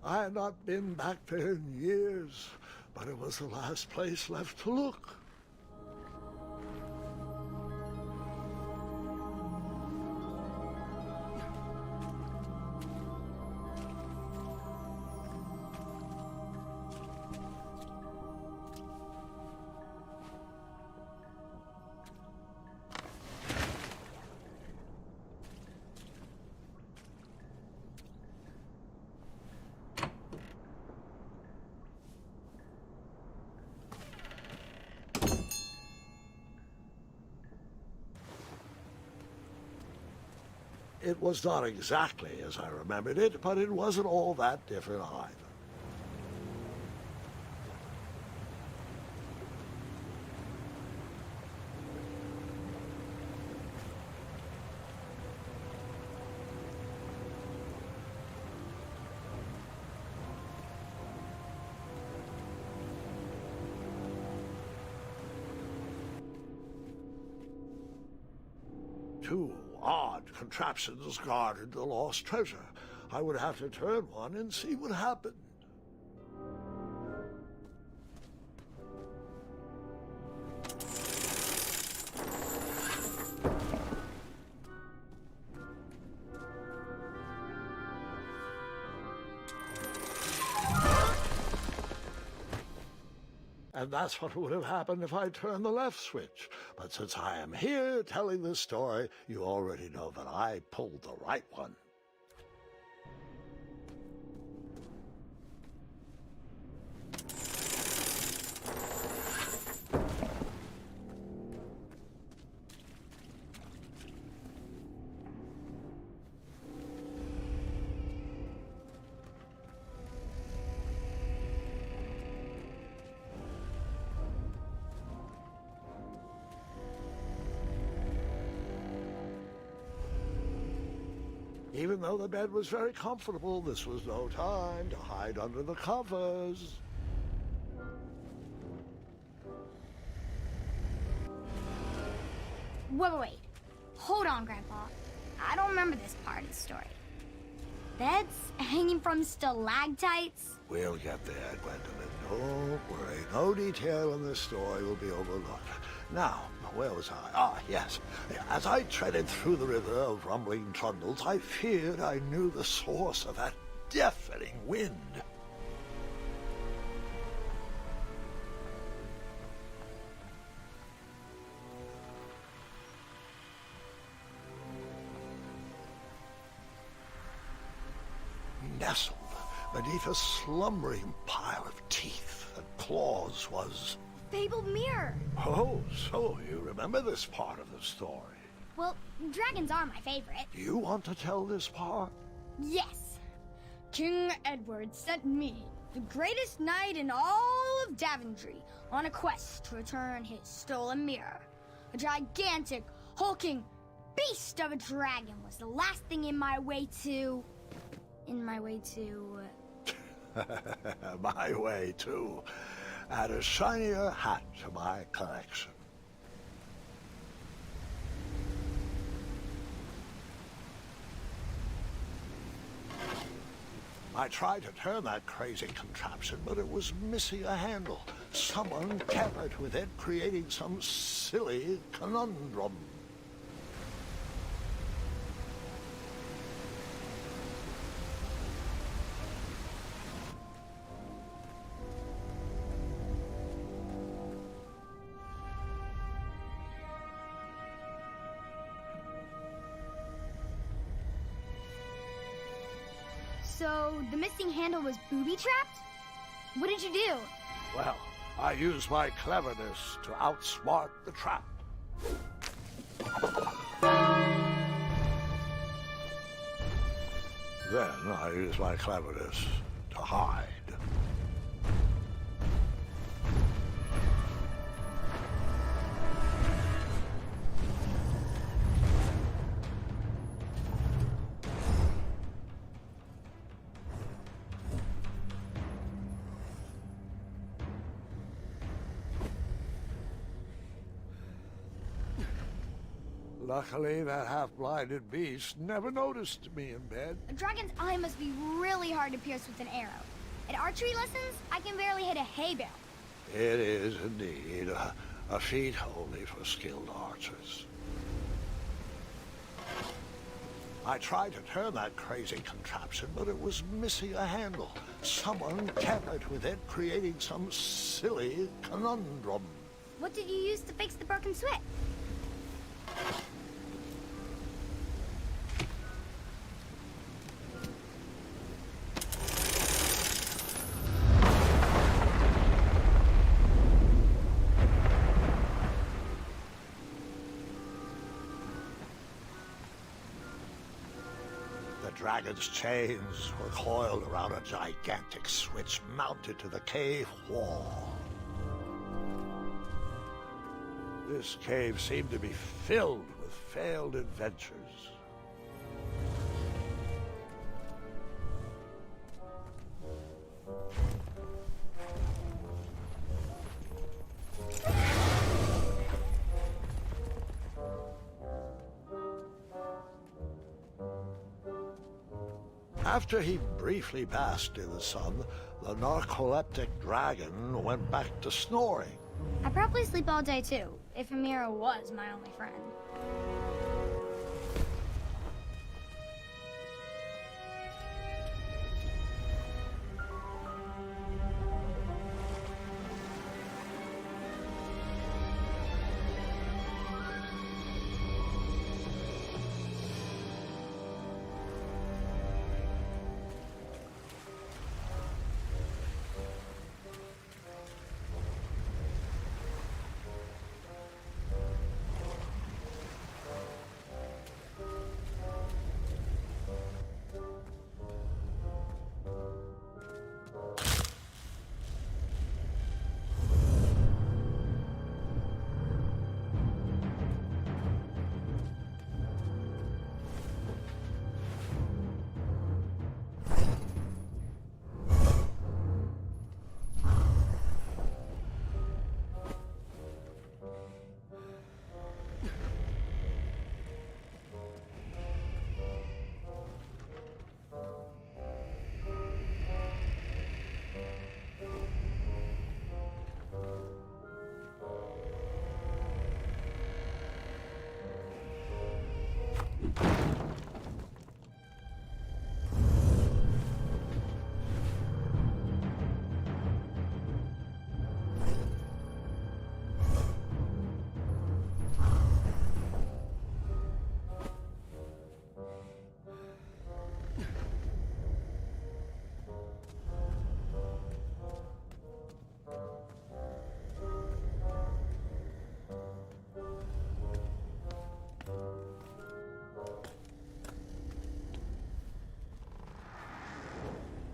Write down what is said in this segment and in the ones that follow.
I had not been back there in years, but it was the last place left to look. It was not exactly as I remembered it, but it wasn't all that different either. Two odd contraptions guarded the lost treasure. I would have to turn one and see what happened. And that's what would have happened if I turned the left switch. But since I am here telling this story, you already know that I pulled the right one. Even though the bed was very comfortable, this was no time to hide under the covers. Wait. Hold on, Grandpa. I don't remember this part of the story. Beds hanging from stalactites? We'll get there, Gwendolyn. Don't worry. No detail in this story will be overlooked. Now, where was I? Ah, yes. As I treaded through the river of rumbling trundles, I feared I knew the source of that deafening wind. Nestled beneath a slumbering pile of teeth and claws was... Fabled mirror. Oh, so you remember this part of the story. Well, dragons are my favorite. Do you want to tell this part? Yes. King Edward sent me, the greatest knight in all of Daventry, on a quest to return his stolen mirror. A gigantic, hulking beast of a dragon was the last thing in my way to... My way to add a shinier hat to my collection. I tried to turn that crazy contraption, but it was missing a handle. Someone tampered with it, creating some silly conundrum. So, the missing handle was booby-trapped? What did you do? Well, I used my cleverness to outsmart the trap. Then I used my cleverness to hide. Luckily, that half-blinded beast never noticed me in bed. A dragon's eye must be really hard to pierce with an arrow. At archery lessons, I can barely hit a hay bale. It is indeed a feat only for skilled archers. I tried to turn that crazy contraption, but it was missing a handle. Someone tampered with it, creating some silly conundrum. What did you use to fix the broken switch? The dragon's chains were coiled around a gigantic switch mounted to the cave wall. This cave seemed to be filled with failed adventures. After he briefly basked in the sun, the narcoleptic dragon went back to snoring. I probably sleep all day too, if Amira was my only friend.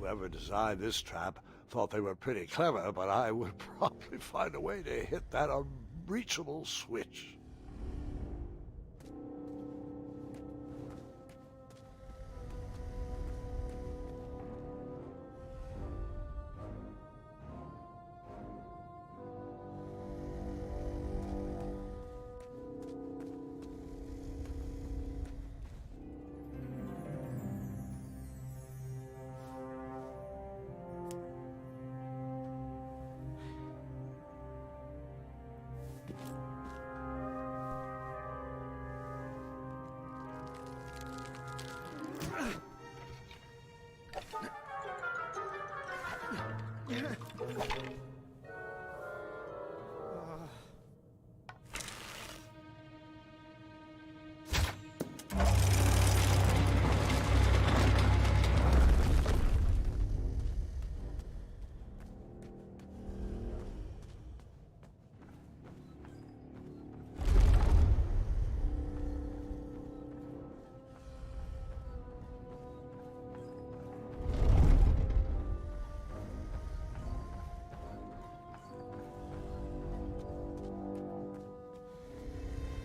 Whoever designed this trap thought they were pretty clever, but I would probably find a way to hit that unreachable switch.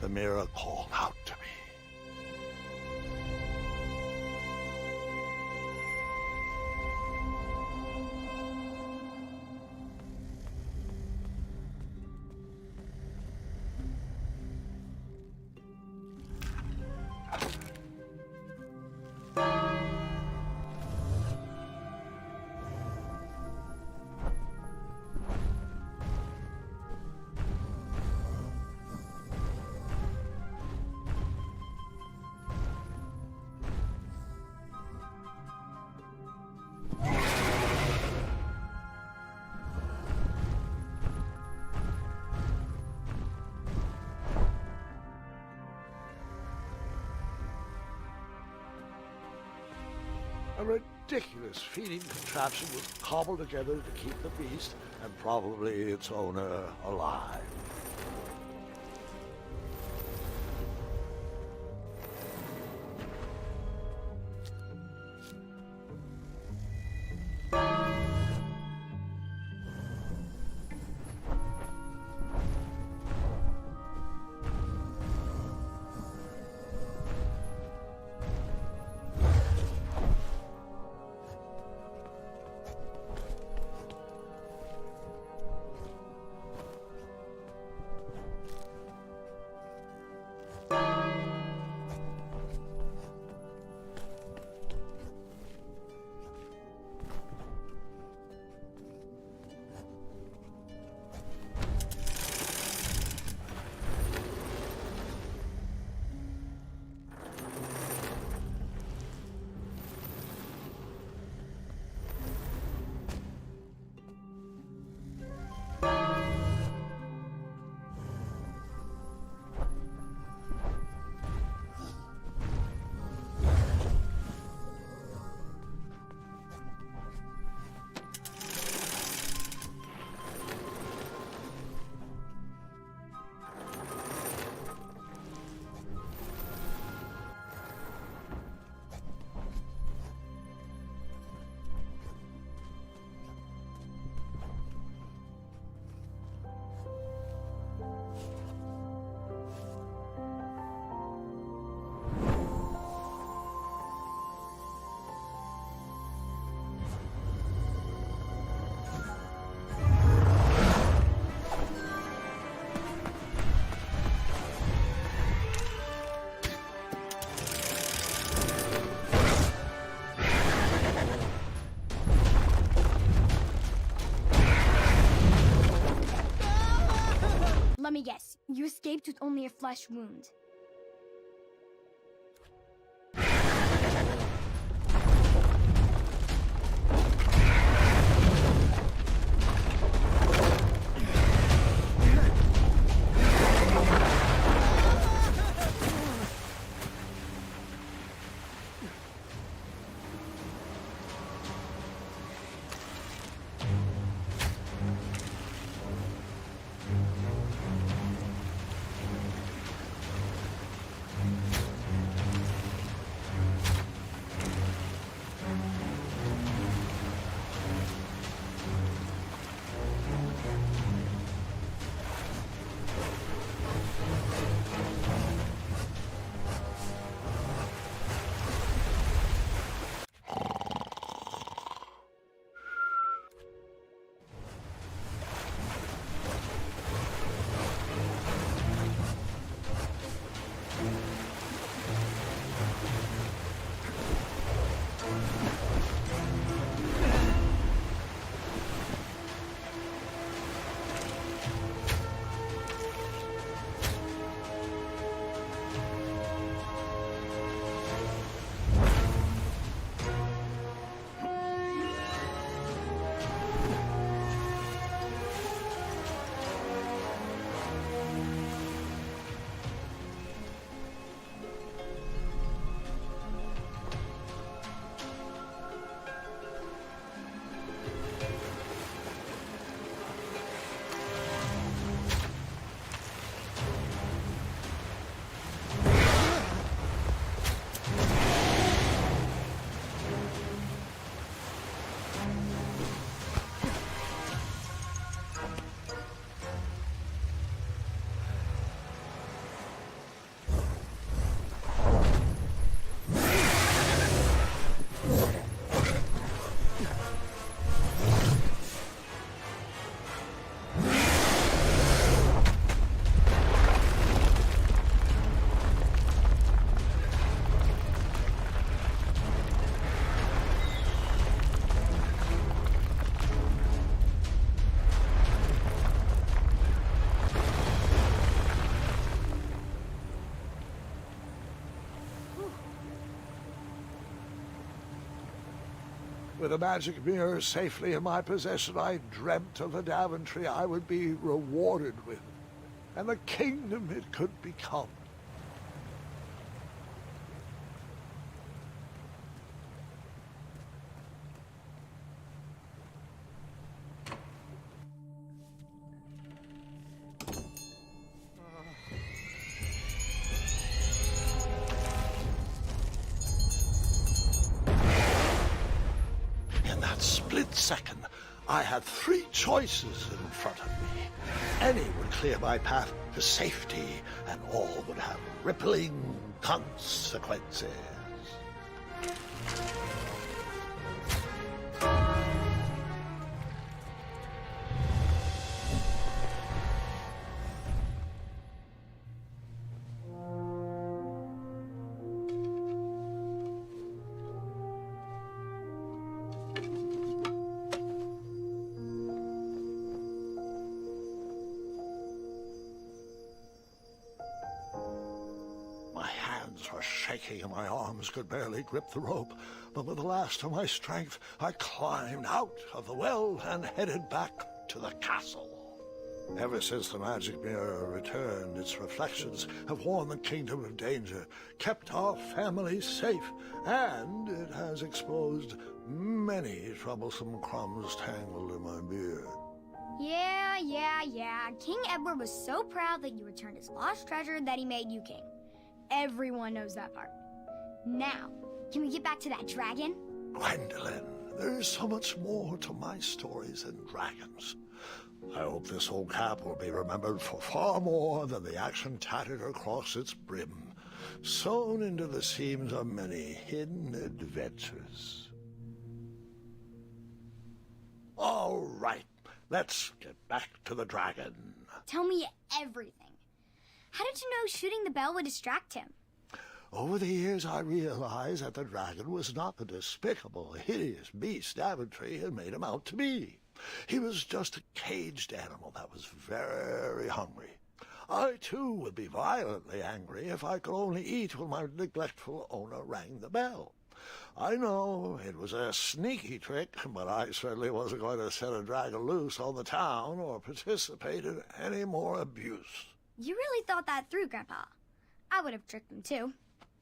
The mirror called out to me. A ridiculous feeding contraption was cobbled together to keep the beast and probably its owner alive. Let me guess, you escaped with only a flesh wound. With a magic mirror safely in my possession, I dreamt of the Daventry I would be rewarded with, and the kingdom it could become. second, I had three choices in front of me. Any would clear my path to safety, and all would have rippling consequences. Were shaking and my arms could barely grip the rope, but with the last of my strength, I climbed out of the well and headed back to the castle. Ever since the magic mirror returned, its reflections have warned the kingdom of danger, kept our family safe, and it has exposed many troublesome crumbs tangled in my beard. Yeah. King Edward was so proud that you returned his lost treasure that he made you king. Everyone knows that part. Now, can we get back to that dragon? Gwendolyn, there is so much more to my stories than dragons. I hope this old cap will be remembered for far more than the action tattered across its brim, sewn into the seams of many hidden adventures. All right, let's get back to the dragon. Tell me everything. How did you know shooting the bell would distract him? Over the years, I realized that the dragon was not the despicable, hideous beast Daventry had made him out to be. He was just a caged animal that was very hungry. I, too, would be violently angry if I could only eat when my neglectful owner rang the bell. I know it was a sneaky trick, but I certainly wasn't going to set a dragon loose on the town or participate in any more abuse. You really thought that through, Grandpa. I would have tricked him, too.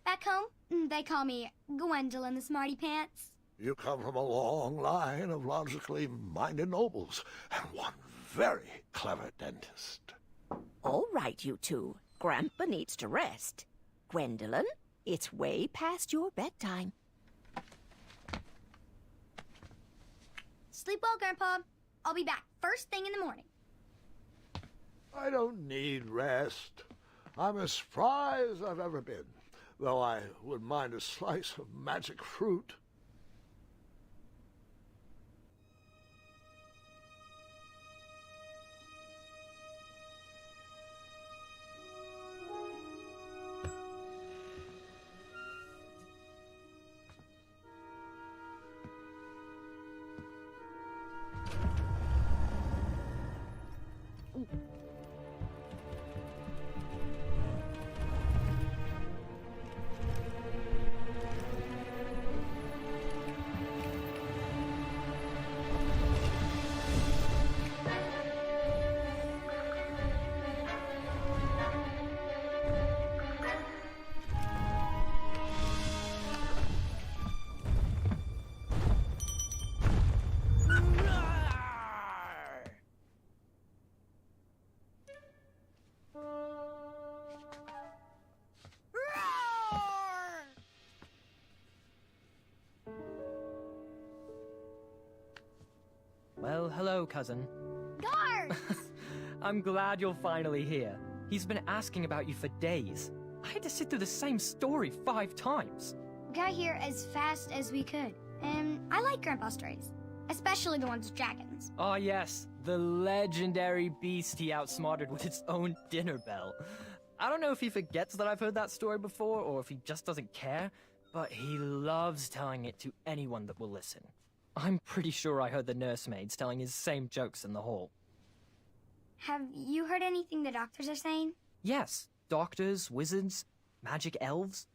Back home, they call me Gwendolyn the Smarty Pants. You come from a long line of logically minded nobles, and one very clever dentist. All right, you two. Grandpa needs to rest. Gwendolyn, it's way past your bedtime. Sleep well, Grandpa. I'll be back first thing in the morning. I don't need rest. I'm as spry as I've ever been, though I wouldn't mind a slice of magic fruit. Well, hello, cousin. Guards! I'm glad you're finally here. He's been asking about you for days. I had to sit through the same story 5 times. We got here as fast as we could, and I like Grandpa's stories, especially the ones with dragons. Ah, yes, the legendary beast he outsmarted with its own dinner bell. I don't know if he forgets that I've heard that story before, or if he just doesn't care, but he loves telling it to anyone that will listen. I'm pretty sure I heard the nursemaids telling his same jokes in the hall. Have you heard anything the doctors are saying? Yes, doctors, wizards, magic elves.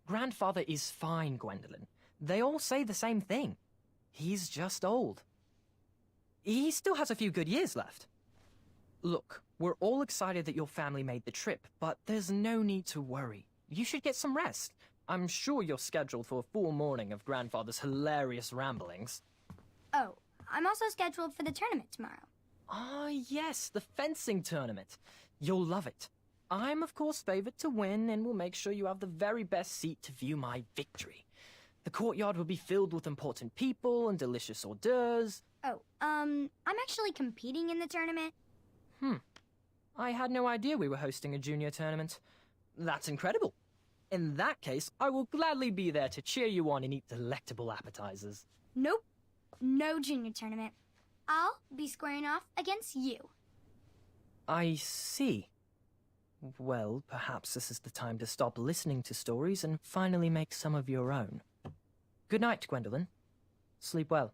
Grandfather is fine, Gwendolyn. They all say the same thing. He's just old. He still has a few good years left. Look, we're all excited that your family made the trip, but there's no need to worry. You should get some rest. I'm sure you're scheduled for a full morning of Grandfather's hilarious ramblings. Oh, I'm also scheduled for the tournament tomorrow. Ah, yes, the fencing tournament. You'll love it. I'm, of course, favored to win, and will make sure you have the very best seat to view my victory. The courtyard will be filled with important people and delicious hors d'oeuvres. Oh, I'm actually competing in the tournament. I had no idea we were hosting a junior tournament. That's incredible. In that case, I will gladly be there to cheer you on and eat delectable appetizers. Nope, no junior tournament. I'll be squaring off against you. I see. Well, perhaps this is the time to stop listening to stories and finally make some of your own. Good night, Gwendolyn. Sleep well.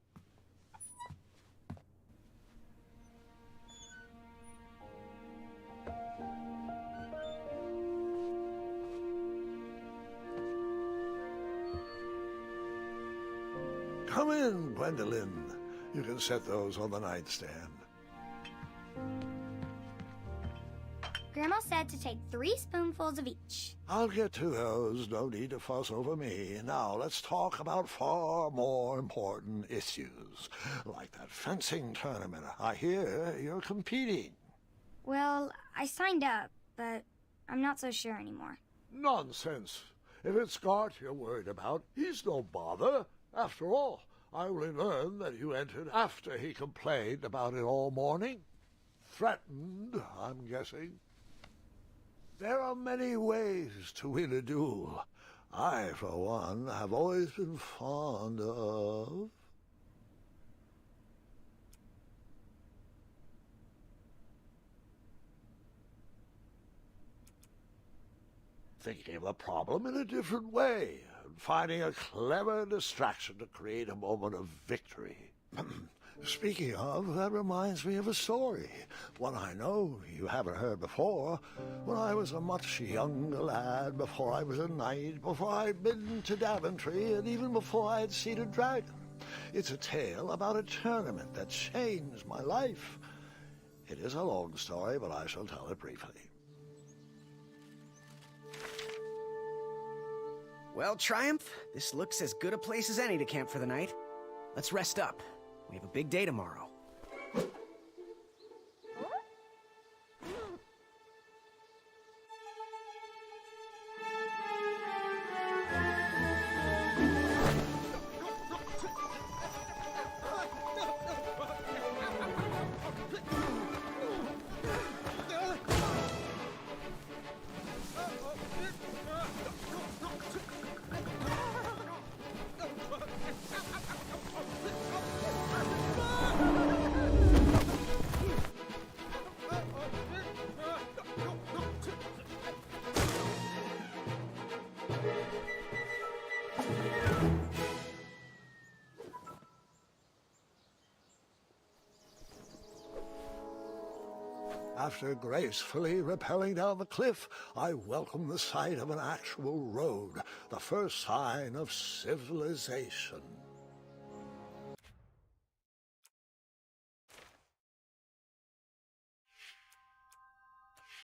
Come in, Gwendolyn. You can set those on the nightstand. Grandma said to take 3 spoonfuls of each. I'll get to those. No need to fuss over me. Now, let's talk about far more important issues. Like that fencing tournament. I hear you're competing. Well, I signed up, but I'm not so sure anymore. Nonsense. If it's Scott you're worried about, he's no bother. After all, I only learned that you entered after he complained about it all morning. Threatened, I'm guessing. There are many ways to win a duel. I, for one, have always been fond of... thinking of the problem in a different way, and finding a clever distraction to create a moment of victory. Speaking of, that reminds me of a story, one I know you haven't heard before. When I was a much younger lad, before I was a knight, before I'd been to Daventry, and even before I'd seen a dragon. It's a tale about a tournament that changed my life. It is a long story, but I shall tell it briefly. Well, Triumph, this looks as good a place as any to camp for the night. Let's rest up. We have a big day tomorrow. After gracefully rappelling down the cliff, I welcomed the sight of an actual road, the first sign of civilization.